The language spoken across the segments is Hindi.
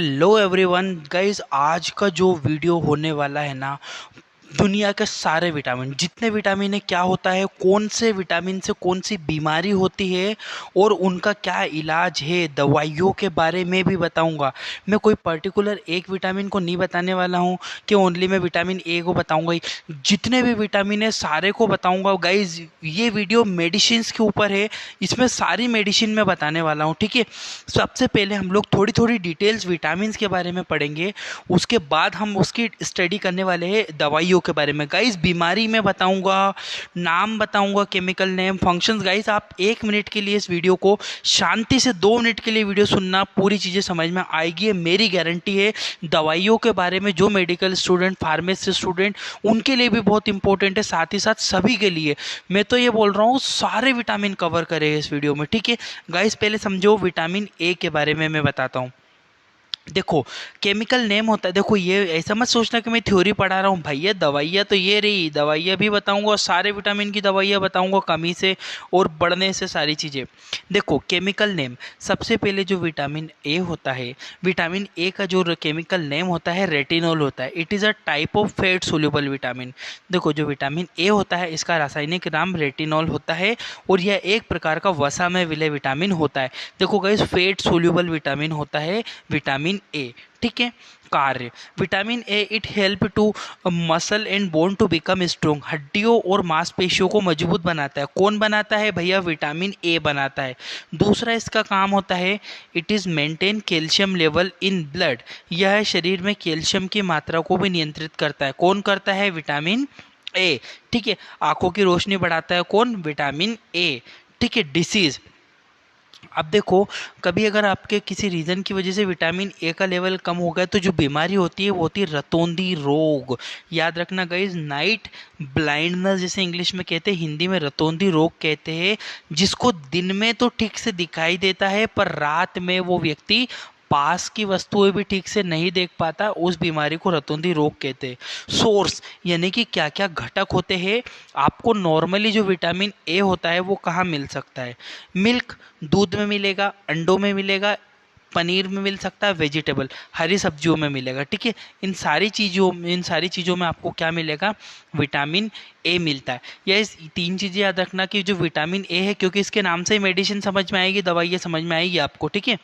हेलो एवरीवन गाइस, आज का जो वीडियो होने वाला है ना, दुनिया के सारे विटामिन, जितने विटामिन है, क्या होता है, कौन से विटामिन से कौन सी बीमारी होती है और उनका क्या इलाज है, दवाइयों के बारे में भी बताऊंगा। मैं कोई पर्टिकुलर एक विटामिन को नहीं बताने वाला हूं कि ओनली मैं विटामिन ए को बताऊंगा ही। जितने भी विटामिन है सारे को बताऊंगा गाइज। ये वीडियो मेडिसिन के ऊपर है, इसमें सारी मेडिसिन में बताने वाला हूँ, ठीक है। सबसे पहले हम लोग थोड़ी थोड़ी डिटेल्स विटामिन के बारे में पढ़ेंगे, उसके बाद हम उसकी स्टडी करने वाले हैं दवाइयों के बारे में। गाइस बीमारी में बताऊंगा, नाम बताऊंगा, केमिकल नेम, फंक्शंस। गाइस आप 1 मिनट के लिए इस वीडियो को शांति से 2 मिनट के लिए वीडियो सुनना, पूरी चीज़ें समझ में आएगी, ये मेरी गारंटी है। दवाइयों के बारे में जो मेडिकल स्टूडेंट, फार्मेसी स्टूडेंट, उनके लिए भी बहुत इंपॉर्टेंट है, साथ ही साथ सभी के लिए। मैं तो ये बोल रहा हूँ सारे विटामिन कवर करें इस वीडियो में, ठीक है। गाइस पहले समझो विटामिन ए के बारे में मैं बताता हूँ। देखो, केमिकल नेम होता है। देखो, ये ऐसा मत सोचना कि मैं थ्योरी पढ़ा रहा हूँ भैया। दवाइयाँ तो ये रही, दवाइयाँ भी बताऊंगा और सारे विटामिन की दवाइयाँ बताऊंगा, कमी से और बढ़ने से सारी चीज़ें। देखो, केमिकल नेम, सबसे पहले जो विटामिन ए होता है, विटामिन ए का जो केमिकल नेम होता है रेटिनॉल होता है। It is a type of fat soluble vitamin. देखो, जो विटामिन ए होता है इसका रासायनिक नाम रेटिनॉल होता है और यह एक प्रकार का वसा में विलय विटामिन होता है। देखो गाइस, फैट सोल्यूबल विटामिन होता है विटामिन ए, ठीक है। कार्य, vitamin A it help to muscle and bone to become strong. हड्डियों और मांसपेशियों को मजबूत बनाता है। कौन बनाता है भैया? विटामिन ए बनाता है। दूसरा इसका काम होता है, it is maintain calcium level in blood. यह शरीर में कैल्शियम की मात्रा को भी नियंत्रित करता है। कौन करता है? विटामिन ए, ठीक है। आंखों की रोशनी बढ़ाता है। कौन? विटामिन ए, ठीक है। डिसीज, अब देखो, कभी अगर आपके किसी रीज़न की वजह से विटामिन ए का लेवल कम हो गया तो जो बीमारी होती है वो होती है रतौंधी रोग। याद रखना गाइज, नाइट ब्लाइंडनेस जिसे इंग्लिश में कहते हैं, हिंदी में रतौंधी रोग कहते हैं। जिसको दिन में तो ठीक से दिखाई देता है पर रात में वो व्यक्ति पास की वस्तुएं भी ठीक से नहीं देख पाता, उस बीमारी को रतौंधी रोग कहते हैं। सोर्स यानी कि क्या क्या घटक होते हैं। आपको नॉर्मली जो विटामिन ए होता है वो कहाँ मिल सकता है? मिल्क, दूध में मिलेगा, अंडों में मिलेगा, पनीर में मिल सकता है, वेजिटेबल, हरी सब्जियों में मिलेगा, ठीक है। इन सारी चीज़ों में आपको क्या मिलेगा? विटामिन ए मिलता है। यह इस 3 चीज़ें याद रखना कि जो विटामिन ए है, क्योंकि इसके नाम से ही मेडिसिन समझ में आएगी, दवाइयाँ समझ में आएगी आपको, ठीक है।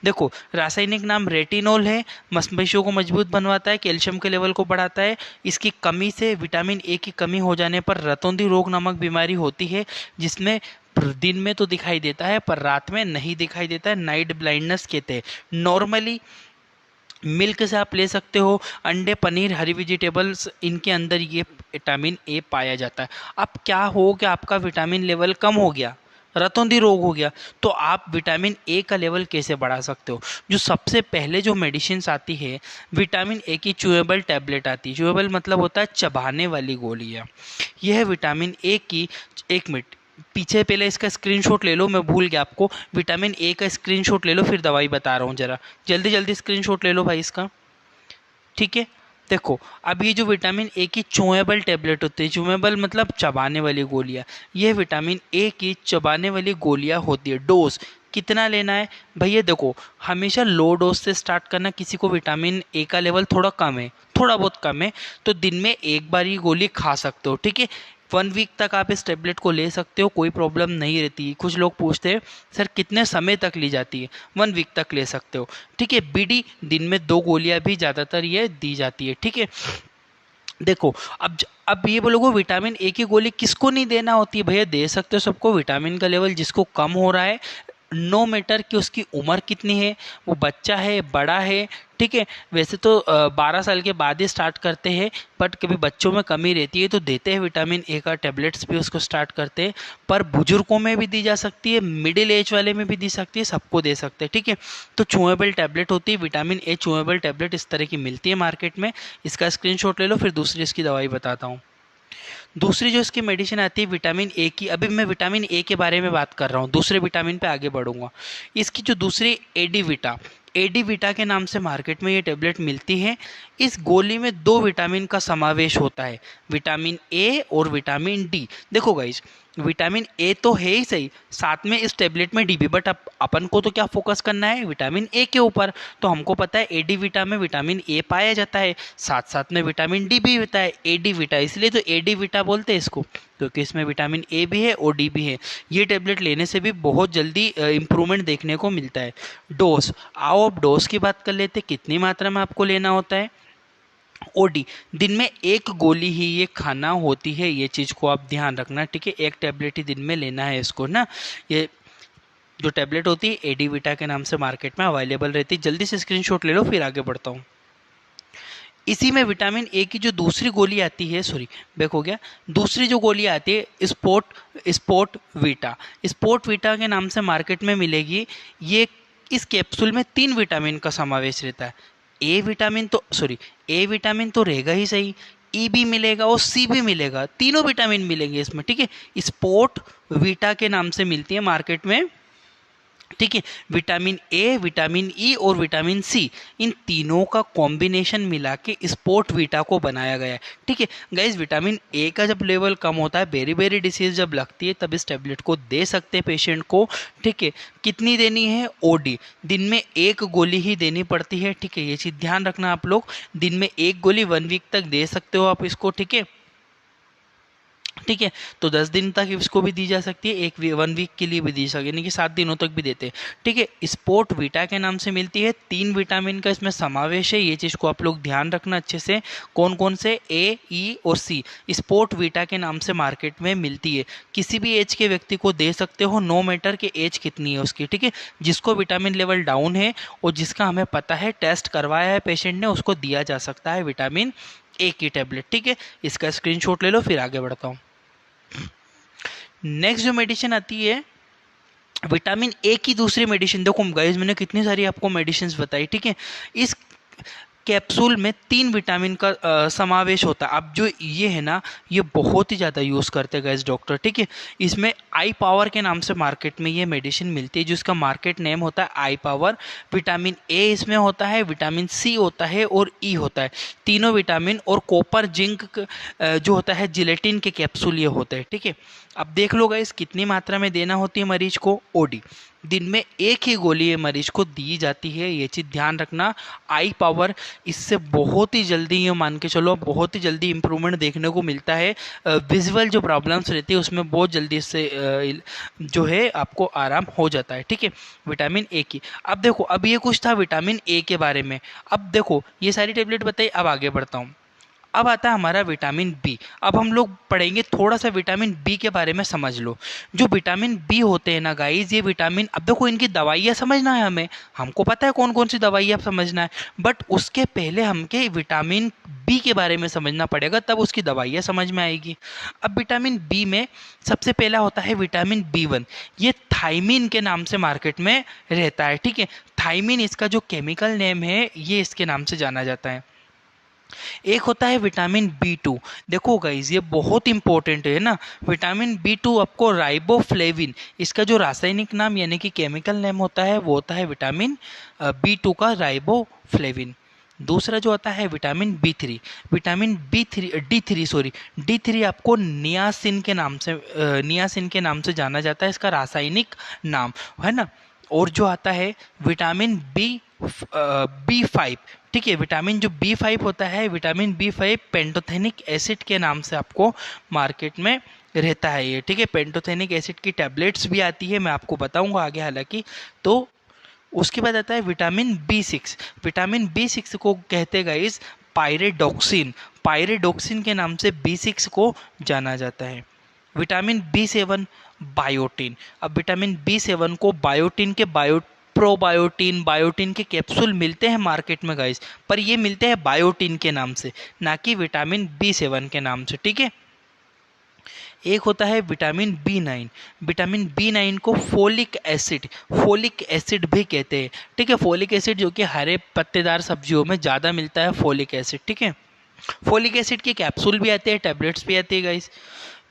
देखो, रासायनिक नाम रेटिनॉल है, मांसपेशियों को मजबूत बनवाता है, कैल्शियम के लेवल को बढ़ाता है। इसकी कमी से, विटामिन ए की कमी हो जाने पर रतौंधी रोग नामक बीमारी होती है, जिसमें दिन में तो दिखाई देता है पर रात में नहीं दिखाई देता है। नाइट ब्लाइंडनेस कहते हैं। नॉर्मली मिल्क से आप ले सकते हो, अंडे, पनीर, हरी वेजिटेबल्स, इनके अंदर ये विटामिन ए पाया जाता है। अब क्या हो कि आपका विटामिन लेवल कम हो गया, रतौंधी रोग हो गया, तो आप विटामिन ए का लेवल कैसे बढ़ा सकते हो? जो सबसे पहले जो मेडिसिन आती है, विटामिन ए की च्यूएबल टैबलेट आती है। च्यूएबल मतलब होता है चबाने वाली गोलियाँ। यह विटामिन ए की, एक मिनट पीछे पहले इसका स्क्रीनशॉट ले लो, मैं भूल गया आपको। विटामिन ए का स्क्रीनशॉट ले लो, फिर दवाई बता रहा हूँ, जरा जल्दी जल्दी स्क्रीनशॉट ले लो भाई इसका, ठीक है। देखो, अब ये जो विटामिन ए की च्यूएबल टैबलेट होती है, च्यूएबल मतलब चबाने वाली गोलियाँ, ये विटामिन ए की चबाने वाली गोलियाँ होती है। डोज कितना लेना है भैया? देखो, हमेशा लो डोज से स्टार्ट करना। किसी को विटामिन ए का लेवल थोड़ा कम है, थोड़ा बहुत कम है, तो दिन में एक बार ये गोली खा सकते हो, ठीक है। 1 वीक तक आप इस टेबलेट को ले सकते हो, कोई प्रॉब्लम नहीं रहती। कुछ लोग पूछते हैं सर कितने समय तक ली जाती है? 1 वीक तक ले सकते हो, ठीक है। बीडी, दिन में 2 गोलियां भी ज़्यादातर ये दी जाती है, ठीक है। देखो, अब ये बोलोगे विटामिन ए की गोली किसको नहीं देना होती है? भैया दे सकते हो सबको। विटामिन का लेवल जिसको कम हो रहा है, नो मैटर कि उसकी उम्र कितनी है, वो बच्चा है, बड़ा है, ठीक है। वैसे तो 12 साल के बाद ही स्टार्ट करते हैं, बट कभी बच्चों में कमी रहती है तो देते हैं विटामिन ए का टैबलेट्स भी, उसको स्टार्ट करते हैं। पर बुजुर्गों में भी दी जा सकती है, मिडिल एज वाले में भी दी सकती है, सबको दे सकते हैं, ठीक है। तो च्यूएबल टैबलेट होती है विटामिन ए च्यूएबल टैबलेट, इस तरह की मिलती है मार्केट में। इसका स्क्रीनशॉट ले लो, फिर दूसरी इसकी दवाई बताता हूँ। दूसरी जो इसकी मेडिसिन आती है विटामिन ए की, अभी मैं विटामिन ए के बारे में बात कर रहा हूँ, दूसरे विटामिन पे आगे बढ़ूंगा। इसकी जो दूसरी एडीविटा, एडीविटा के नाम से मार्केट में ये टेबलेट मिलती है। इस गोली में 2 विटामिन का समावेश होता है, विटामिन ए और विटामिन डी। देखो गाइज, विटामिन ए तो है ही सही, साथ में इस टेबलेट में डी भी, बट अपन को तो क्या फोकस करना है, विटामिन ए के ऊपर। तो हमको पता है एडी विटा में विटामिन ए पाया जाता है, साथ साथ में विटामिन डी भी होता है, एडी विटा, इसलिए तो एडी विटा बोलते हैं इसको, क्योंकि इसमें विटामिन ए भी है और डी भी है। ये टेबलेट लेने से भी बहुत जल्दी इंप्रूवमेंट देखने को मिलता है। डोज, आओ अब डोज की बात कर लेते, कितनी मात्रा में आपको लेना होता है। ओडी, दिन में एक गोली ही ये खाना होती है, ये चीज़ को आप ध्यान रखना, ठीक है। एक टैबलेट ही दिन में लेना है इसको ना। ये जो टैबलेट होती है एडीविटा के नाम से मार्केट में अवेलेबल रहती है, जल्दी से स्क्रीनशॉट ले लो फिर आगे बढ़ता हूँ। इसी में विटामिन ए की जो दूसरी गोली आती है, सॉरी बैक हो गया, दूसरी जो गोली आती है स्पोर्ट वीटा, स्पोर्ट वीटा के नाम से मार्केट में मिलेगी। ये इस कैप्सूल में 3 विटामिन का समावेश रहता है। ए विटामिन तो रहेगा ही सही, ई भी मिलेगा और सी भी मिलेगा, तीनों विटामिन मिलेंगे इसमें, ठीक है। स्पोर्ट वीटा के नाम से मिलती है मार्केट में, ठीक है। विटामिन ए, विटामिन ई और विटामिन सी, इन तीनों का कॉम्बिनेशन मिला के स्पोर्ट वीटा को बनाया गया है, ठीक है। गाइज विटामिन ए का जब लेवल कम होता है, बेरी बेरी डिसीज जब लगती है, तब इस टैबलेट को दे सकते हैं पेशेंट को, ठीक है। कितनी देनी है, ओडी, दिन में एक गोली ही देनी पड़ती है, ठीक है। ये चीज़ ध्यान रखना आप लोग, दिन में एक गोली 1 वीक तक दे सकते हो आप इसको, ठीक है, ठीक है। तो 10 दिन तक इसको भी दी जा सकती है, 1 वीक के लिए भी दी सकती है, यानी कि 7 दिनों तक भी देते हैं, ठीक है। स्पोर्ट वीटा के नाम से मिलती है, 3 विटामिन का इसमें समावेश है, ये चीज़ को आप लोग ध्यान रखना अच्छे से। कौन कौन से, ए, ई और सी, स्पोर्ट वीटा के नाम से मार्केट में मिलती है। किसी भी एज के व्यक्ति को दे सकते हो, नो मैटर कि एज कितनी है उसकी, ठीक है। जिसको विटामिन लेवल डाउन है और जिसका हमें पता है, टेस्ट करवाया है पेशेंट ने, उसको दिया जा सकता है विटामिन ए की टेबलेट, ठीक है। इसका स्क्रीनशॉट ले लो फिर आगे बढ़ता हूँ। नेक्स्ट जो मेडिसिन आती है विटामिन ए की दूसरी मेडिसिन, देखो गाइस मैंने कितनी सारी आपको मेडिसिन बताई, ठीक है। इस कैप्सूल में 3 विटामिन का समावेश होता है। अब जो ये है ना, ये बहुत ही ज़्यादा यूज़ करते हैं गाइस डॉक्टर, ठीक है। इसमें आई पावर के नाम से मार्केट में ये मेडिसिन मिलती है, जिसका मार्केट नेम होता है आई पावर। विटामिन ए इसमें होता है, विटामिन सी होता है और ई होता है, तीनों विटामिन, और कॉपर जिंक जो होता है जिलेटिन के कैप्सूल ये होते हैं, ठीक है। अब देख लो गाइस कितनी मात्रा में देना होती है मरीज को, ओडी, दिन में एक ही गोली ये मरीज को दी जाती है, ये चीज़ ध्यान रखना। आई पावर, इससे बहुत ही जल्दी, ये मान के चलो बहुत ही जल्दी इंप्रूवमेंट देखने को मिलता है। विजुअल जो प्रॉब्लम्स रहती है उसमें बहुत जल्दी इससे जो है आपको आराम हो जाता है, ठीक है। विटामिन ए की, अब देखो, अब ये कुछ था विटामिन ए के बारे में। अब देखो ये सारी टेबलेट बताई, अब आगे बढ़ता हूँ। अब आता है हमारा विटामिन बी। अब हम लोग पढ़ेंगे थोड़ा सा विटामिन बी के बारे में, समझ लो। जो विटामिन बी होते हैं ना गाइज, ये विटामिन, अब देखो इनकी दवाइयाँ समझना है हमें, हमको पता है कौन कौन सी दवाइयाँ समझना है, बट उसके पहले हमके विटामिन बी के बारे में समझना पड़ेगा, तब उसकी दवाइयाँ समझ में आएगी। अब विटामिन बी में सबसे पहला होता है विटामिन बी1, ये थायमिन के नाम से मार्केट में रहता है, ठीक है। थायमिन इसका जो केमिकल नेम है, ये इसके नाम से जाना जाता है। एक होता है विटामिन बी2, देखो गाइज ये बहुत इंपॉर्टेंट है ना। विटामिन बी2 आपको राइबोफ्लेविन, इसका जो रासायनिक नाम यानी कि केमिकल नेम होता है, वो होता है विटामिन बी2 का राइबोफ्लेविन। दूसरा जो आता है विटामिन बी3, विटामिन डी3 आपको नियासिन के नाम से जाना जाता है, इसका रासायनिक नाम है ना। और जो आता है विटामिन बी5, ठीक है। विटामिन जो बी5 होता है, विटामिन बी5 पेंटोथेनिक एसिड के नाम से आपको मार्केट में रहता है ये, ठीक है। पेंटोथेनिक एसिड की टैबलेट्स भी आती है, मैं आपको बताऊंगा आगे हालांकि। तो उसके बाद आता है विटामिन बी6, विटामिन बी6 को कहते गाइस पायरेडॉक्सिन के नाम से बी6 को जाना जाता है। विटामिन बी7 बायोटिन, अब विटामिन बी7 को बायोटिन के बायोटिन के कैप्सूल मिलते हैं मार्केट में गाइस, पर ये मिलते हैं बायोटिन के नाम से, ना कि विटामिन बी7 के नाम से, ठीक है। एक होता है विटामिन बी9, विटामिन बी9 को फोलिक एसिड भी कहते हैं, ठीक है। फोलिक एसिड जो कि हरे पत्तेदार सब्जियों में ज़्यादा मिलता है फोलिक एसिड, ठीक है। फोलिक एसिड के कैप्सूल भी आते हैं, टैबलेट्स भी आती है guys.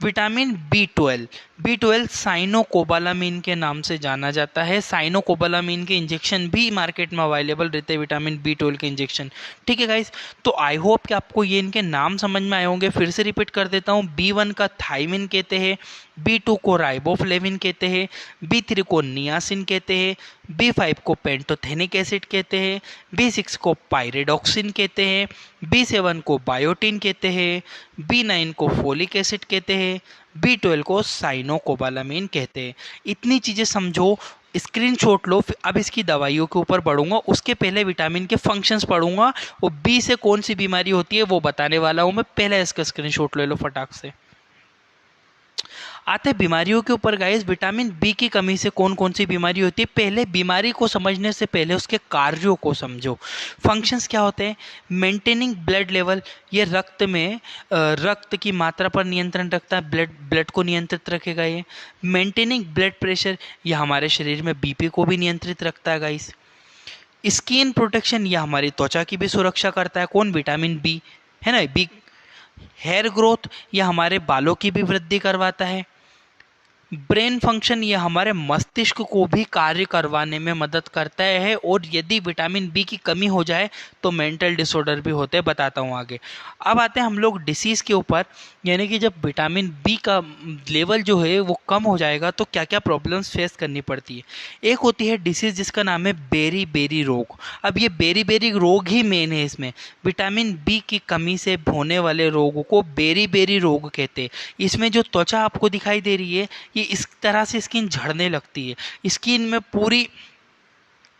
Vitamin B twelve cyanocobalamin के नाम से जाना जाता है। साइनोकोबालामिन के इंजेक्शन भी मार्केट में अवेलेबल रहते हैं, विटामिन बी ट्वेल्व के इंजेक्शन। ठीक है गाइस, तो आई होप कि आपको ये इनके नाम समझ में आए होंगे। फिर से रिपीट कर देता हूँ। बी1 का थाइमिन कहते हैं, बी2 को राइबोफ्लेविन कहते हैं, बी3 को नियासिन कहते हैं, बी5 को पेंटोथेनिक एसिड कहते हैं, बी6 को पायरिडॉक्सिन कहते हैं, बी7 को बायोटिन कहते हैं, बी9 को फोलिक एसिड कहते हैं, बी12 को साइनोकोबालामिन कहते हैं। इतनी चीज़ें समझो, स्क्रीनशॉट लो। फिर अब इसकी दवाइयों के ऊपर बढ़ूंगा, उसके पहले विटामिन के फंक्शंस पढ़ूंगा, और बी से कौन सी बीमारी होती है वो बताने वाला हूँ मैं। पहले इसका स्क्रीनशॉट ले लो फटाक से। आते हैं बीमारियों के ऊपर गाइस। विटामिन बी की कमी से कौन कौन सी बीमारी होती है, पहले बीमारी को समझने से पहले उसके कार्यों को समझो। फंक्शंस क्या होते हैं? मेंटेनिंग ब्लड लेवल, ये रक्त में रक्त की मात्रा पर नियंत्रण रखता है, ब्लड को नियंत्रित रखेगा ये। मेंटेनिंग ब्लड प्रेशर, ये हमारे शरीर में बीपी को भी नियंत्रित रखता है गाइस। स्किन प्रोटेक्शन, यह हमारी त्वचा की भी सुरक्षा करता है। कौन? विटामिन बी, है ना, बी। हेयर ग्रोथ, यह हमारे बालों की भी वृद्धि करवाता है। ब्रेन फंक्शन, ये हमारे मस्तिष्क को भी कार्य करवाने में मदद करता है, और यदि विटामिन बी की कमी हो जाए तो मेंटल डिसऑर्डर भी होते हैं, बताता हूँ आगे। अब आते हैं हम लोग डिसीज़ के ऊपर, यानी कि जब विटामिन बी का लेवल जो है वो कम हो जाएगा तो क्या क्या प्रॉब्लम्स फेस करनी पड़ती है। एक होती है डिसीज़ जिसका नाम है बेरी बेरी रोग। अब ये बेरी बेरी रोग ही मेन है इसमें। विटामिन बी की कमी से होने वाले रोग को बेरी बेरी रोग कहते हैं। इसमें जो त्वचा आपको दिखाई दे रही है, ये इस तरह से स्किन झड़ने लगती है, स्किन में पूरी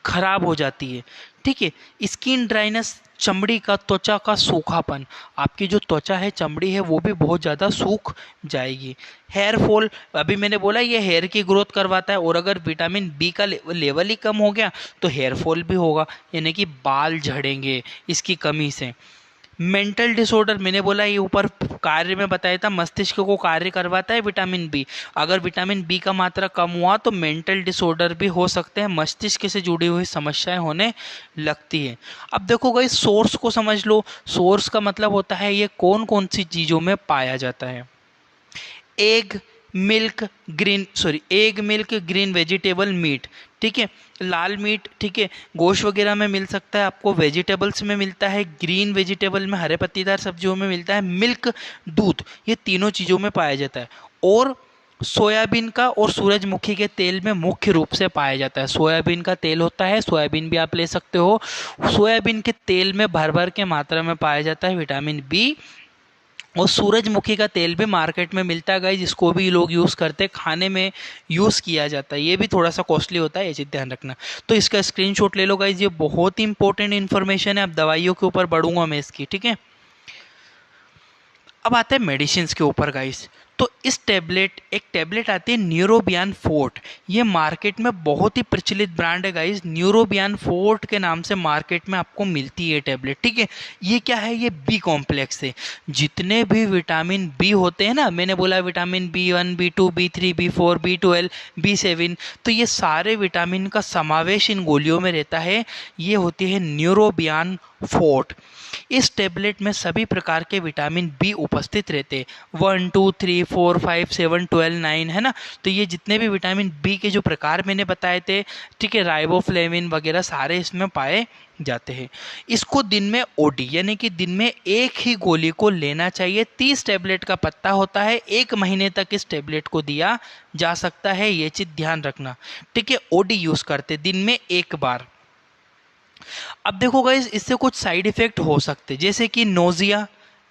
खराब हो जाती है। ठीक है, स्किन ड्राइनेस, चमड़ी का, त्वचा का सूखापन, आपकी जो त्वचा है, चमड़ी है, वो भी बहुत ज़्यादा सूख जाएगी। हेयर फॉल, अभी मैंने बोला ये हेयर की ग्रोथ करवाता है, और अगर विटामिन बी का लेवल ही कम हो गया तो हेयर फॉल भी होगा, यानी कि बाल झड़ेंगे इसकी कमी से। मेंटल डिसऑर्डर, मैंने बोला ये ऊपर कार्य में बताया था, मस्तिष्क को कार्य करवाता है विटामिन बी। अगर विटामिन बी का मात्रा कम हुआ तो मेंटल डिसऑर्डर भी हो सकते हैं, मस्तिष्क से जुड़ी हुई समस्याएं होने लगती है। अब देखो गाइस, सोर्स को समझ लो। सोर्स का मतलब होता है ये कौन कौन सी चीज़ों में पाया जाता है। Egg milk green vegetable meet, ठीक है, लाल मीट, ठीक है, गोश्त वगैरह में मिल सकता है आपको, वेजिटेबल्स में मिलता है, ग्रीन वेजिटेबल में, हरे पत्तीदार सब्जियों में मिलता है, मिल्क दूध, ये तीनों चीज़ों में पाया जाता है। और सोयाबीन का और सूरजमुखी के तेल में मुख्य रूप से पाया जाता है। सोयाबीन का तेल होता है, सोयाबीन भी आप ले सकते हो। सोयाबीन के तेल में भर भर के मात्रा में पाया जाता है विटामिन बी। और सूरजमुखी का तेल भी मार्केट में मिलता है गाइस, जिसको भी लोग यूज़ करते हैं, खाने में यूज़ किया जाता है। ये भी थोड़ा सा कॉस्टली होता है, ये चीज़ ध्यान रखना। तो इसका स्क्रीनशॉट ले लो गाइस, ये बहुत ही इंपॉर्टेंट इन्फॉर्मेशन है। अब दवाइयों के ऊपर बढ़ूंगा मैं इसकी, ठीक है। अब आते हैं मेडिसिन के ऊपर गाइस। तो एक टैबलेट आती है न्यूरोबियान फोर्ट, ये मार्केट में बहुत ही प्रचलित ब्रांड है गाइस। न्यूरोबियान फोर्ट के नाम से मार्केट में आपको मिलती है टैबलेट, ठीक है। ये क्या है? ये बी कॉम्प्लेक्स है। जितने भी विटामिन बी होते हैं ना, मैंने बोला vitamin B1, बी2, B3, B4, B12, बी7, तो ये सारे विटामिन का समावेश इन गोलियों में रहता है। ये होती है न्यूरोबियान फोर्ट। इस टैबलेट में सभी प्रकार के विटामिन बी उपस्थित रहते हैं, 1, 2, 3, 4, 5, 7, 12, 9, है ना। तो ये जितने भी विटामिन बी के जो प्रकार मैंने बताए थे, ठीक है, राइबोफ्लेविन वगैरह सारे इसमें पाए जाते हैं। इसको दिन में ओडी यानी कि दिन में एक ही गोली को लेना चाहिए। 30 टैबलेट का पत्ता होता है, 1 महीने तक इस टैबलेट को दिया जा सकता है, ये चीज़ ध्यान रखना, ठीक है। ओडी यूज़ करते दिन में एक बार। अब देखो गाइस, इससे कुछ साइड इफेक्ट हो सकते, जैसे कि नोजिया,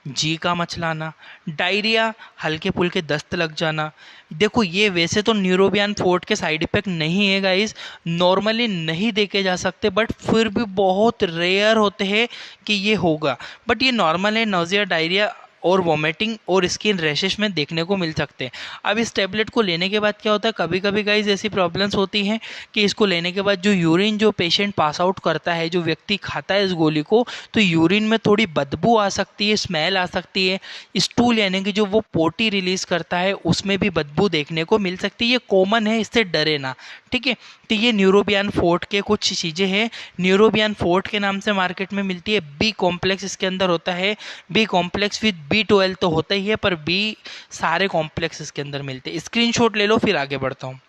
जी का मचलाना, डायरिया, हल्के फुल्के दस्त लग जाना। देखो ये वैसे तो न्यूरोबियान फोर्ट के साइड इफेक्ट नहीं है गाइस, नॉर्मली नहीं देखे जा सकते, बट फिर भी बहुत रेयर होते हैं कि ये होगा, बट ये नॉर्मल है। नोजिया, डायरिया और वॉमिटिंग और स्किन रैशेस में देखने को मिल सकते हैं। अब इस टैबलेट को लेने के बाद क्या होता है, कभी कभी गाइस ऐसी प्रॉब्लम्स होती हैं कि इसको लेने के बाद जो यूरिन जो पेशेंट पास आउट करता है, जो व्यक्ति खाता है इस गोली को, तो यूरिन में थोड़ी बदबू आ सकती है, स्मेल आ सकती है। स्टूल यानी कि जो वो पोटी रिलीज करता है उसमें भी बदबू देखने को मिल सकती है। ये कॉमन है, इससे डरे ना, ठीक है। तो ये न्यूरोबियान फोर्ट के कुछ चीज़ें हैं। न्यूरोबियान फोर्ट के नाम से मार्केट में मिलती है। बी कॉम्प्लेक्स इसके अंदर होता है, बी कॉम्प्लेक्स विद B12 तो होता ही है, पर बी सारे कॉम्प्लेक्स इसके अंदर मिलते हैं। स्क्रीनशॉट ले लो, फिर आगे बढ़ता हूँ।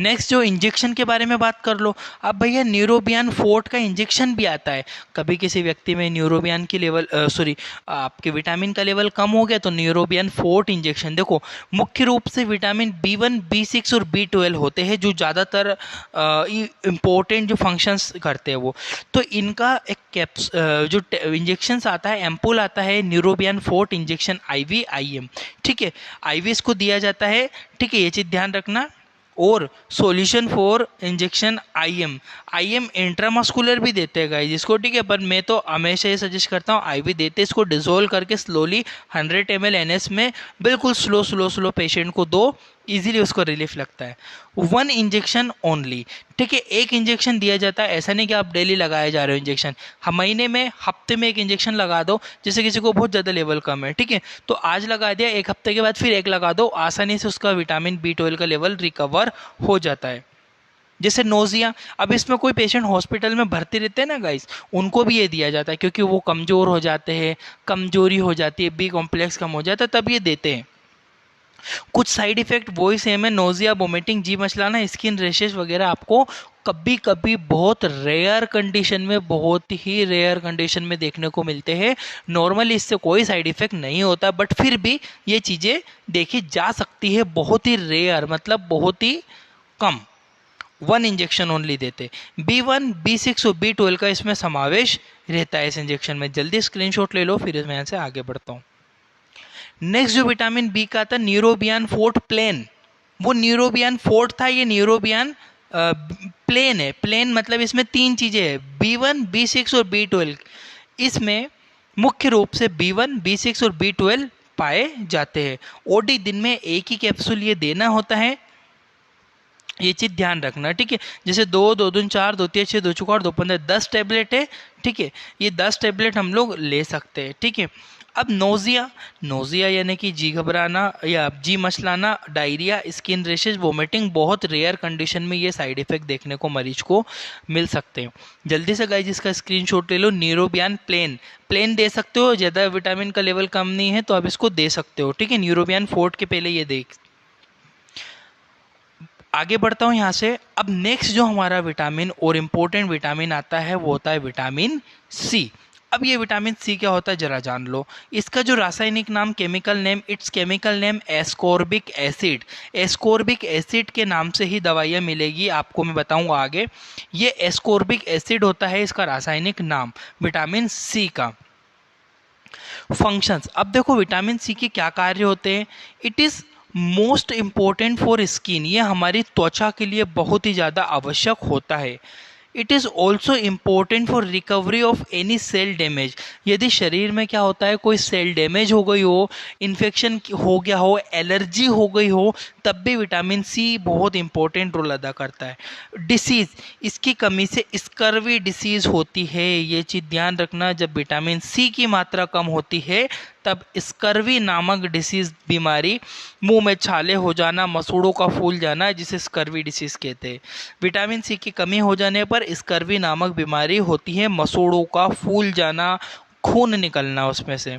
नेक्स्ट जो इंजेक्शन के बारे में बात कर लो। अब भैया न्यूरोबियन फोर्ट का इंजेक्शन भी आता है। कभी किसी व्यक्ति में न्यूरोबियन की लेवल आपके विटामिन का लेवल कम हो गया तो न्यूरोबियन फोर्ट इंजेक्शन। देखो मुख्य रूप से विटामिन B1, B6 और B12 होते हैं जो ज़्यादातर इम्पोर्टेंट जो फंक्शंस करते हैं वो। तो इनका एक जो इंजेक्शंस आता है, एम्पुल आता है, Neurobion fort injection IV IM, ठीक है। IV इसको दिया जाता है, ठीक है, ये चीज़ ध्यान रखना। और solution for injection IM intramuscular भी देते हैं गाइस इसको, ठीक है, पर मैं तो हमेशा ये सजेस्ट करता हूँ IV देते इसको डिजोल्व करके स्लोली 100 ml NS में बिल्कुल स्लो पेशेंट को दो, इजीली उसको रिलीफ लगता है। 1 इंजेक्शन ओनली, ठीक है, एक इंजेक्शन दिया जाता है। ऐसा नहीं कि आप डेली लगाए जा रहे हो इंजेक्शन, हम महीने में हफ्ते में एक इंजेक्शन लगा दो। जैसे किसी को बहुत ज़्यादा लेवल कम है, ठीक है, तो आज लगा दिया, एक हफ्ते के बाद फिर एक लगा दो, आसानी से उसका विटामिन B12 का लेवल रिकवर हो जाता है। जैसे नोजिया, अब इसमें कोई पेशेंट हॉस्पिटल में भर्ती रहते हैं ना गाइस, उनको भी ये दिया जाता है क्योंकि वो कमज़ोर हो जाते हैं, कमजोरी हो जाती है, B कॉम्प्लेक्स कम हो जाता है, तब ये देते हैं। कुछ साइड इफेक्ट वही सेम है, नोजिया, वोमिटिंग, जी मचलाना, स्किन रेशेस वगैरह आपको कभी कभी बहुत रेयर कंडीशन में, बहुत ही रेयर कंडीशन में देखने को मिलते हैं। नॉर्मली इससे कोई साइड इफेक्ट नहीं होता, बट फिर भी ये चीज़ें देखी जा सकती है, बहुत ही रेयर, मतलब बहुत ही कम। 1 इंजेक्शन ओनली देते। B1, B6 और B12 का इसमें समावेश रहता है इस इंजेक्शन में। जल्दी स्क्रीनशॉट ले लो, फिर मैं यहाँ से आगे बढ़ता हूँ। नेक्स्ट जो विटामिन बी का था न्यूरोबियन फोर्ट प्लेन, वो न्यूरोबियन फोर्ट था, ये न्यूरोबियन प्लेन है। प्लेन मतलब इसमें 3 चीजें हैं, B1, B6 और B12। इसमें मुख्य रूप से B1, B6 और B12 पाए जाते हैं। ओडी दिन में एक ही कैप्सूल ये देना होता है, ये चीज ध्यान रखना, ठीक है। जैसे 2, 2 दूनी 4, 2 तिया 6, 2 चौका 2 15, 10 टैबलेट है, ठीक है, ये 10 टैबलेट हम लोग ले सकते हैं, ठीक है। अब नोजिया यानी कि जी घबराना या जी मचलाना, डायरिया, स्किन रेशेज, वोमिटिंग, बहुत रेयर कंडीशन में ये साइड इफेक्ट देखने को मरीज को मिल सकते हैं। जल्दी से गाइस इसका स्क्रीनशॉट ले लो। न्यूरोबियन प्लेन दे सकते हो, ज़्यादा विटामिन का लेवल कम नहीं है तो आप इसको दे सकते हो, ठीक है। न्यूरोबियन फोर्ट के पहले ये देख, आगे बढ़ता हूँ यहाँ से। अब नेक्स्ट जो हमारा विटामिन और इम्पोर्टेंट विटामिन आता है वो होता है विटामिन सी। अब ये विटामिन सी क्या होता है जरा जान लो। इसका जो रासायनिक नाम, chemical name ascorbic acid. Ascorbic acid के नाम से ही दवाइयाँ मिलेगी आपको, मैं बताऊंगा आगे। ये एस्कॉर्बिक एसिड होता है इसका रासायनिक नाम विटामिन सी का। फंक्शंस, अब देखो विटामिन सी के क्या कार्य होते हैं। It is most important for skin, ये हमारी त्वचा के लिए बहुत ही ज़्यादा आवश्यक होता है। It is also important for recovery of any cell damage. यदि शरीर में क्या होता है, कोई सेल डैमेज हो गई हो, इन्फेक्शन हो गया हो, एलर्जी हो गई हो, तब भी विटामिन सी बहुत इंपॉर्टेंट रोल अदा करता है। डिसीज़, इसकी कमी से स्कर्वी डिसीज़ होती है, ये चीज़ ध्यान रखना। जब विटामिन सी की मात्रा कम होती है तब स्कर्वी नामक डिसीज बीमारी, मुंह में छाले हो जाना, मसूड़ों का फूल जाना, जिसे स्कर्वी डिसीज कहते हैं। विटामिन सी की कमी हो जाने पर स्कर्वी नामक बीमारी होती है, मसूड़ों का फूल जाना, खून निकलना उसमें से।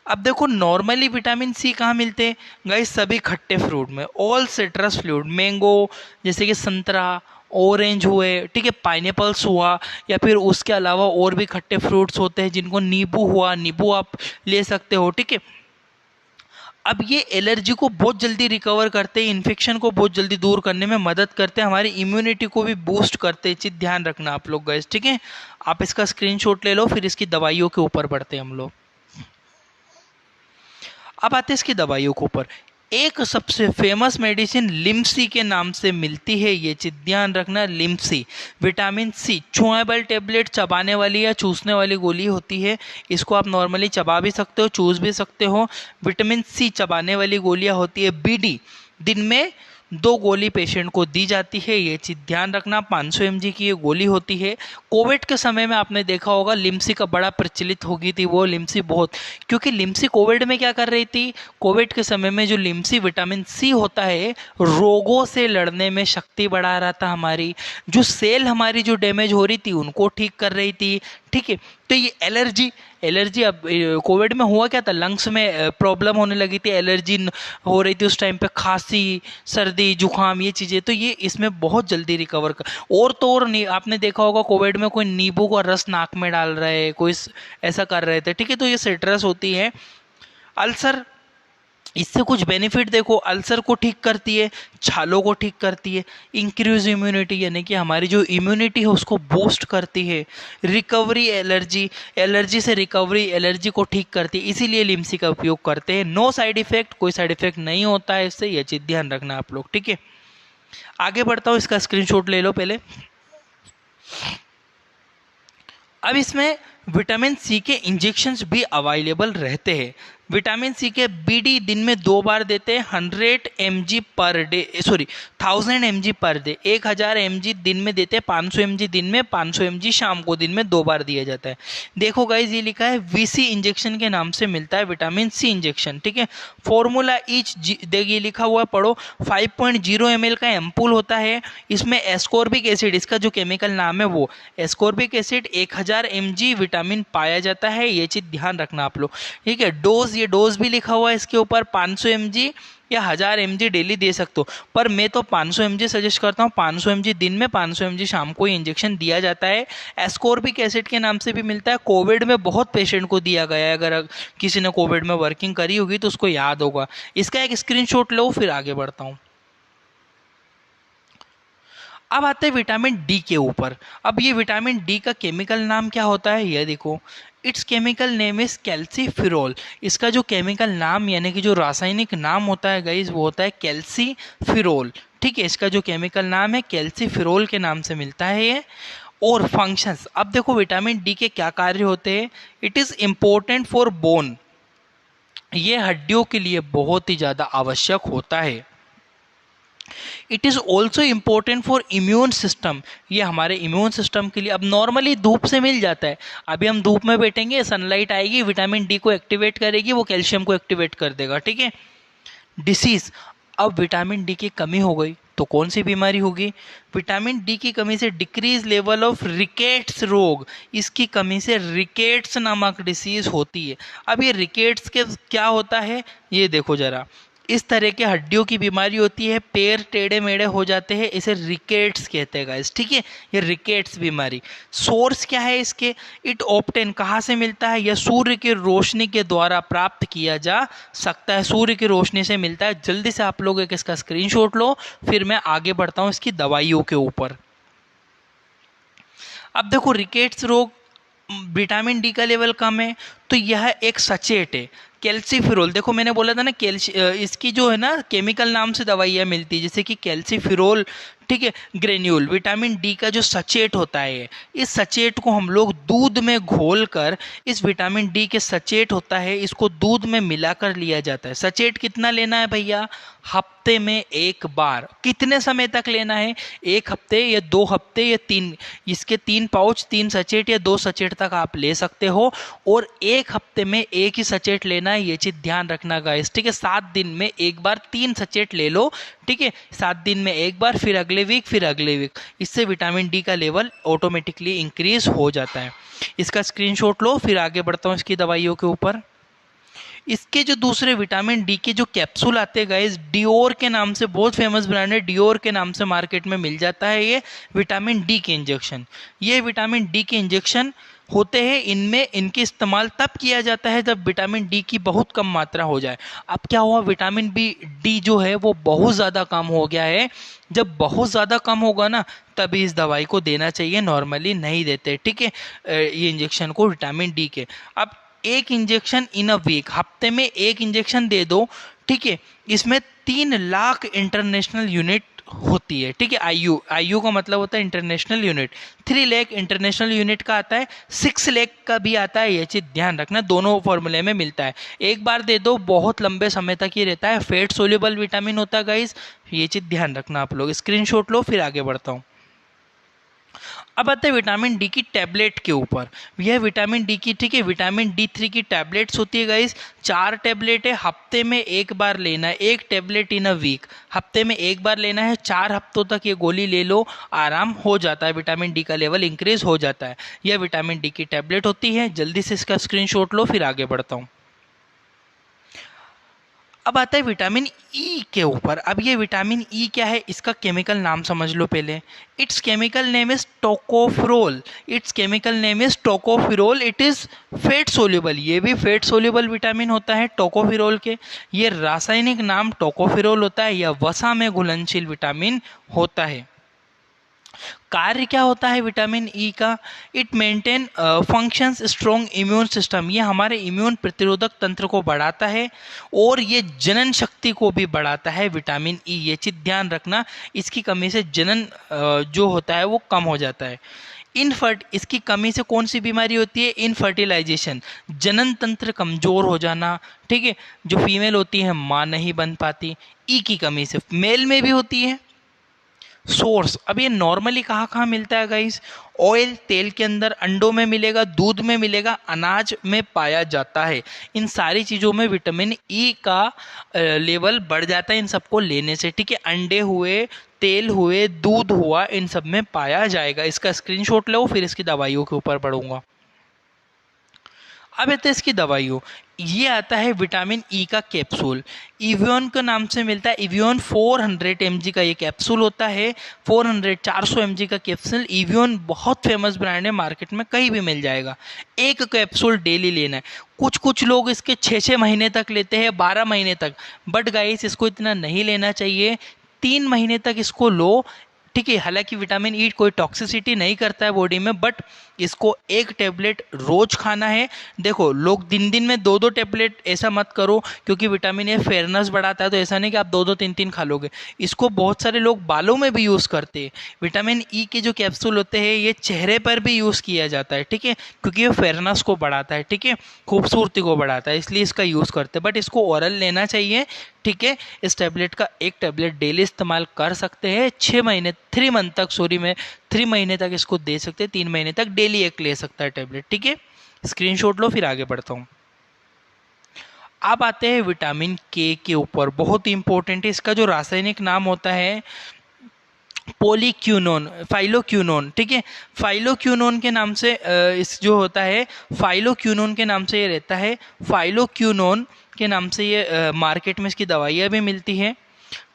अब देखो नॉर्मली विटामिन सी कहाँ मिलते हैं गाइस, सभी खट्टे फ्रूट में, ऑल सिट्रस फ्रूट, मैंगो जैसे कि संतरा, ऑरेंज हुए, ठीक है, पाइनएप्पल्स हुआ, या फिर उसके अलावा और भी खट्टे फ्रूट्स होते हैं जिनको नींबू हुआ, नींबू आप ले सकते हो, ठीक है। अब ये एलर्जी को बहुत जल्दी रिकवर करते हैं, इन्फेक्शन को बहुत जल्दी दूर करने में मदद करते हैं, हमारी इम्यूनिटी को भी बूस्ट करते हैं। चीज़ ध्यान रखना आप लोग गाइस, ठीक है। आप इसका स्क्रीनशॉट ले लो, फिर इसकी दवाइयों के ऊपर बढ़ते हैं हम लोग। अब आते हैं इसकी दवाइयों के ऊपर। एक सबसे फेमस मेडिसिन लिम्सी के नाम से मिलती है, ये चीज ध्यान रखना। Limcee vitamin C chewable tablet, चबाने वाली या चूसने वाली गोली होती है। इसको आप नॉर्मली चबा भी सकते हो, चूस भी सकते हो। विटामिन सी चबाने वाली गोलियां होती है। BD दिन में 2 गोली पेशेंट को दी जाती है, ये चीज़ ध्यान रखना। 500 mg की ये गोली होती है। कोविड के समय में आपने देखा होगा लिम्सी का बड़ा प्रचलित हो गई थी वो लिम्सी बहुत, क्योंकि लिम्सी कोविड में क्या कर रही थी, कोविड के समय में जो लिम्सी विटामिन सी होता है रोगों से लड़ने में शक्ति बढ़ा रहा था हमारी, जो सेल हमारी जो डैमेज हो रही थी उनको ठीक कर रही थी, ठीक है। तो ये एलर्जी, एलर्जी अब कोविड में हुआ क्या था, लंग्स में प्रॉब्लम होने लगी थी, एलर्जी हो रही थी उस टाइम पे, खांसी सर्दी जुकाम ये चीज़ें, तो ये इसमें बहुत जल्दी रिकवर कर। और तो और नहीं, आपने देखा होगा कोविड में कोई नींबू का रस नाक में डाल रहा है, कोई ऐसा कर रहे थे, ठीक है। तो ये सिट्रस होती है। अल्सर, इससे कुछ बेनिफिट देखो, अल्सर को ठीक करती है, छालों को ठीक करती है, इंक्रीज इम्यूनिटी यानी कि हमारी जो इम्यूनिटी है उसको बूस्ट करती है, रिकवरी, एलर्जी, एलर्जी से रिकवरी, एलर्जी को ठीक करती है, इसीलिए लिम्सी का उपयोग करते हैं। नो साइड इफेक्ट, कोई साइड इफेक्ट नहीं होता है इससे, यह चीज़ ध्यान रखना आप लोग, ठीक है। आगे बढ़ता हूँ, इसका स्क्रीनशॉट ले लो पहले। अब इसमें विटामिन सी के इंजेक्शंस भी अवेलेबल रहते हैं। विटामिन सी के बीडी दिन में 2 बार देते हैं, 100 mg per day, sorry 1000 mg per day, 1000 mg दिन में देते हैं, 500 mg दिन में, 500 mg शाम को दिन में 2 बार दिया जाता है। देखो गाइज, ये लिखा है वीसी इंजेक्शन के नाम से मिलता है विटामिन सी इंजेक्शन, ठीक है। फॉर्मूला ईच देखिए लिखा हुआ है, पढ़ो। 5.0 ml का एम्पूल होता है, इसमें एस्कॉर्बिक एसिड, इसका जो केमिकल नाम है वो एस्कॉर्बिक एसिड, 1000 mg विटामिन पाया जाता है, ये चीज़ ध्यान रखना आप लोग, ठीक है। डोज, ये डोज भी लिखा हुआ है इसके ऊपर, 500 mg या 1000 mg डेली दे सकते हो, पर मैं तो 500 mg सजेस्ट करता हूँ। 500 mg दिन में, 500 mg शाम को इंजेक्शन दिया जाता है। एस्कॉर्बिक एसिड के नाम से भी मिलता है, कोविड में बहुत पेशेंट को दिया गया है, अगर किसी ने कोविड में वर्किंग करी होगी तो उसको याद होगा। इसका एक स्क्रीनशॉट लो, फिर आगे बढ़ता हूँ। अब आते हैं विटामिन डी के ऊपर। अब ये विटामिन डी का केमिकल नाम क्या होता है, ये देखो, it's chemical name is calciferol. इसका जो केमिकल नाम यानी कि जो रासायनिक नाम होता है गाइज, वो होता है कैल्सीफिरोल, ठीक है। इसका जो केमिकल नाम है कैल्सीफिरोल के नाम से मिलता है ये। और फंक्शंस, अब देखो विटामिन डी के क्या कार्य होते हैं। It is important for bone, ये हड्डियों के लिए बहुत ही ज़्यादा आवश्यक होता है। It is also important for immune system, ये हमारे इम्यून सिस्टम के लिए, अब नॉर्मली धूप से मिल जाता है, अभी हम धूप में बैठेंगे, सनलाइट आएगी, विटामिन डी को एक्टिवेट करेगी, वो कैल्शियम को एक्टिवेट कर देगा, ठीक है। डिसीज, अब विटामिन डी की कमी हो गई तो कौन सी बीमारी होगी। विटामिन डी की कमी से डिक्रीज लेवल ऑफ रिकेट्स रोग, इसकी कमी से रिकेट्स नामक डिसीज होती है। अब ये रिकेट्स के क्या होता है, ये देखो जरा, इस तरह के हड्डियों की बीमारी होती है, पैर टेढ़े मेढ़े हो जाते हैं, इसे रिकेट्स कहते हैं गाइस, ठीक है। ये रिकेट्स बीमारी, सोर्स क्या है इसके, इट ऑप्टेन, कहाँ से मिलता है, यह सूर्य की रोशनी के द्वारा प्राप्त किया जा सकता है, सूर्य की रोशनी से मिलता है। जल्दी से आप लोग एक इसका स्क्रीनशॉट लो, फिर मैं आगे बढ़ता हूँ इसकी दवाइयों के ऊपर। अब देखो रिकेट्स रोग, विटामिन डी का लेवल कम है, तो यह एक सचेट है। कैल्सीफिरोल, देखो मैंने बोला था ना, इसकी जो है ना केमिकल नाम से दवाइयाँ मिलती है, जैसे कि कैल्सीफिरोल, ठीक है, ग्रेन्यूल। विटामिन डी का जो सचेट होता है, इस सचेट को हम लोग दूध में घोलकर, इस विटामिन डी के सचेट होता है, इसको दूध में मिलाकर लिया जाता है। सचेट कितना लेना है भैया, हफ्ते में 1 बार। कितने समय तक लेना है, 1 हफ्ते या 2 हफ्ते या 3, इसके 3 पाउच, 3 सचेट या 2 सचेट तक आप ले सकते हो, और 1 हफ्ते में 1 ही सचेट लेना है, ये चीज़ ध्यान रखना गाइस, ठीक है। 7 दिन में 1 बार 3 सचेट ले लो, ठीक है। 7 दिन में 1 बार, फिर अगले वीक, फिर अगले वीक, इससे विटामिन डी का लेवल ऑटोमेटिकली इंक्रीज हो जाता है। इसका स्क्रीनशॉट लो, फिर आगे बढ़ता हूँ इसकी दवाइयों के ऊपर। इसके जो दूसरे विटामिन डी के जो कैप्सूल आते हैं गाइस, डियोर के नाम से, बहुत फेमस ब्रांड है, डियोर के नाम से मार्केट में मिल जाता है ये विटामिन डी के इंजेक्शन। ये विटामिन डी के इंजेक्शन होते हैं, इनमें इनके इस्तेमाल तब किया जाता है जब विटामिन डी की बहुत कम मात्रा हो जाए। अब क्या हुआ, विटामिन डी जो है वो बहुत ज़्यादा कम हो गया है, जब बहुत ज़्यादा कम होगा ना, तभी इस दवाई को देना चाहिए, नॉर्मली नहीं देते, ठीक है, ये इंजेक्शन को विटामिन डी के। अब 1 इंजेक्शन इन अ वीक, हफ्ते में 1 इंजेक्शन दे दो, ठीक है। इसमें 3 लाख इंटरनेशनल यूनिट होती है, ठीक है। आईयू का मतलब होता है international unit. 3 lakh international unit का आता है, 6 लाख का भी आता है, ये चीज़ ध्यान रखना, दोनों फॉर्मूले में मिलता है। एक बार दे दो, बहुत लंबे समय तक ये रहता है, फैट सोल्यूबल विटामिन होता है गाइस, ये चीज़ ध्यान रखना आप लोग। स्क्रीनशॉट लो, फिर आगे बढ़ता हूँ। अब आते हैं विटामिन डी की टैबलेट के ऊपर। यह विटामिन डी की, ठीक है, विटामिन D3 की टैबलेट्स होती है गाइस। 4 टैबलेट है, हफ्ते में एक बार लेना है, एक टैबलेट इन अ वीक, हफ्ते में एक बार लेना है। 4 हफ्तों तक ये गोली ले लो, आराम हो जाता है, विटामिन डी का लेवल इंक्रीज हो जाता है। यह विटामिन डी की टैबलेट होती है। जल्दी से इसका स्क्रीनशॉट लो, फिर आगे बढ़ता हूँ। अब आता है विटामिन ई के ऊपर। अब ये विटामिन ई क्या है, इसका केमिकल नाम समझ लो पहले। It's chemical name is tocopherol. It's chemical name is tocopherol. It is fat soluble. ये भी फैट सोल्यूबल विटामिन होता है टोकोफिरोल के। ये रासायनिक नाम टोकोफिरोल होता है। यह वसा में घुलनशील विटामिन होता है। कार्य क्या होता है विटामिन ई का? It maintain functions strong immune system. ये हमारे इम्यून प्रतिरोधक तंत्र को बढ़ाता है और ये जनन शक्ति को भी बढ़ाता है विटामिन ई। ये चीज ध्यान रखना, इसकी कमी से जनन जो होता है वो कम हो जाता है। इसकी कमी से कौन सी बीमारी होती है? इनफर्टिलाइजेशन, जनन तंत्र कमजोर हो जाना, ठीक है। जो फीमेल होती है माँ नहीं बन पाती, ई की कमी से। मेल में भी होती है। सोर्स, अब ये नॉर्मली कहाँ कहाँ मिलता है गाइस? ऑयल, तेल के अंदर, अंडों में मिलेगा, दूध में मिलेगा, अनाज में पाया जाता है। इन सारी चीज़ों में विटामिन ई का लेवल बढ़ जाता है इन सबको लेने से, ठीक है। अंडे हुए, तेल हुए, दूध हुआ, इन सब में पाया जाएगा। इसका स्क्रीनशॉट लो, फिर इसकी दवाइयों के ऊपर बढ़ूंगा। अब आते हैं इसकी दवाइयों। ये आता है विटामिन ई का कैप्सूल, इवियन के नाम से मिलता है। इवियन 400 mg का ये कैप्सूल होता है। 400 mg का कैप्सूल। इवियन बहुत फेमस ब्रांड है, मार्केट में कहीं भी मिल जाएगा। एक कैप्सूल डेली लेना है। कुछ कुछ लोग इसके 6 महीने तक लेते हैं, 12 महीने तक, बट गाइस इसको इतना नहीं लेना चाहिए। 3 महीने तक इसको लो, ठीक है। हालांकि विटामिन ई कोई टॉक्सिसिटी नहीं करता है बॉडी में, बट इसको एक टेबलेट रोज खाना है। देखो, लोग दिन दिन में 2-2 टेबलेट ऐसा मत करो, क्योंकि विटामिन ए फेयरनेस बढ़ाता है, तो ऐसा नहीं कि आप 2-2 3-3 खा लोगे। इसको बहुत सारे लोग बालों में भी यूज़ करते हैं। विटामिन ई के जो कैप्सूल होते हैं ये चेहरे पर भी यूज़ किया जाता है, ठीक है, क्योंकि ये फेयरनेस को बढ़ाता है, ठीक है, खूबसूरती को बढ़ाता है, इसलिए इसका यूज़ करते हैं। बट इसको ओरल लेना चाहिए, ठीक है। इस टैबलेट का एक टैबलेट डेली इस्तेमाल कर सकते हैं। 3 मंथ तक, सॉरी, मैं 3 महीने तक इसको दे सकते हैं। 3 महीने तक डेली एक ले सकता है टैबलेट, ठीक है। स्क्रीनशॉट लो, फिर आगे बढ़ता हूँ। अब आते हैं विटामिन के ऊपर। बहुत इंपॉर्टेंट है। इसका जो रासायनिक नाम होता है पोलीक्यूनोन, फाइलोक्यूनोन, ठीक है। फाइलोक्यूनोन के नाम से इस जो होता है, फाइलोक्यूनोन के नाम से ये रहता है। फाइलोक्यूनोन के नाम से ये मार्केट में इसकी दवाइयाँ भी मिलती है।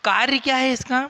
कार्य क्या है इसका?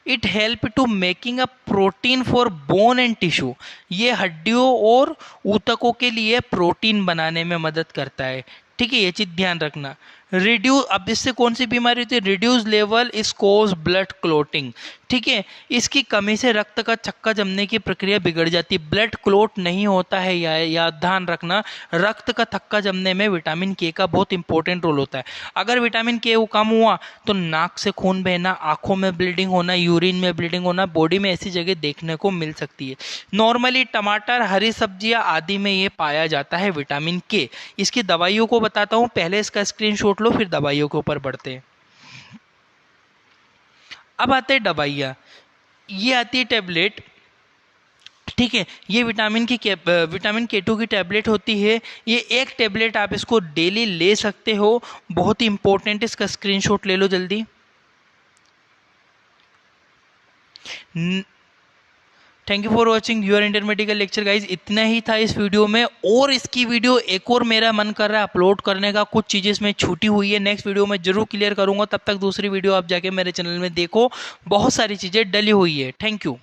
It help to making a protein for bone and tissue. ये हड्डियों और ऊतकों के लिए प्रोटीन बनाने में मदद करता है, ठीक है। ये चीज ध्यान रखना। रिड्यूस, अब इससे कौन सी बीमारी होती है? Reduce level is cause blood clotting, ठीक है। इसकी कमी से रक्त का चक्का जमने की प्रक्रिया बिगड़ जाती है। ब्लड क्लोट नहीं होता है, या ध्यान रखना, रक्त का थक्का जमने में विटामिन के का बहुत इंपॉर्टेंट रोल होता है। अगर विटामिन के कम हुआ तो नाक से खून बहना, आंखों में ब्लीडिंग होना, यूरिन में ब्लीडिंग होना, बॉडी में ऐसी जगह देखने को मिल सकती है। नॉर्मली टमाटर, हरी सब्जियां आदि में ये पाया जाता है विटामिन के। इसकी दवाइयों को बताता हूँ, पहले इसका स्क्रीनशॉट लो, फिर दवाइयों के ऊपर बढ़ते हैं। अब आते हैं दवाइयाँ। ये आती है टैबलेट, ठीक है। ये विटामिन के2 की टैबलेट होती है। ये एक टैबलेट आप इसको डेली ले सकते हो। बहुत ही इंपॉर्टेंट, इसका स्क्रीनशॉट ले लो जल्दी। Thank you for watching your Indian medical lecture guys. इतना ही था इस वीडियो में, और इसकी वीडियो एक और मेरा मन कर रहा है अपलोड करने का। कुछ चीज़ें इसमें छूटी हुई है, नेक्स्ट वीडियो में जरूर क्लियर करूंगा। तब तक दूसरी वीडियो आप जाके मेरे चैनल में देखो, बहुत सारी चीज़ें डली हुई है। Thank you.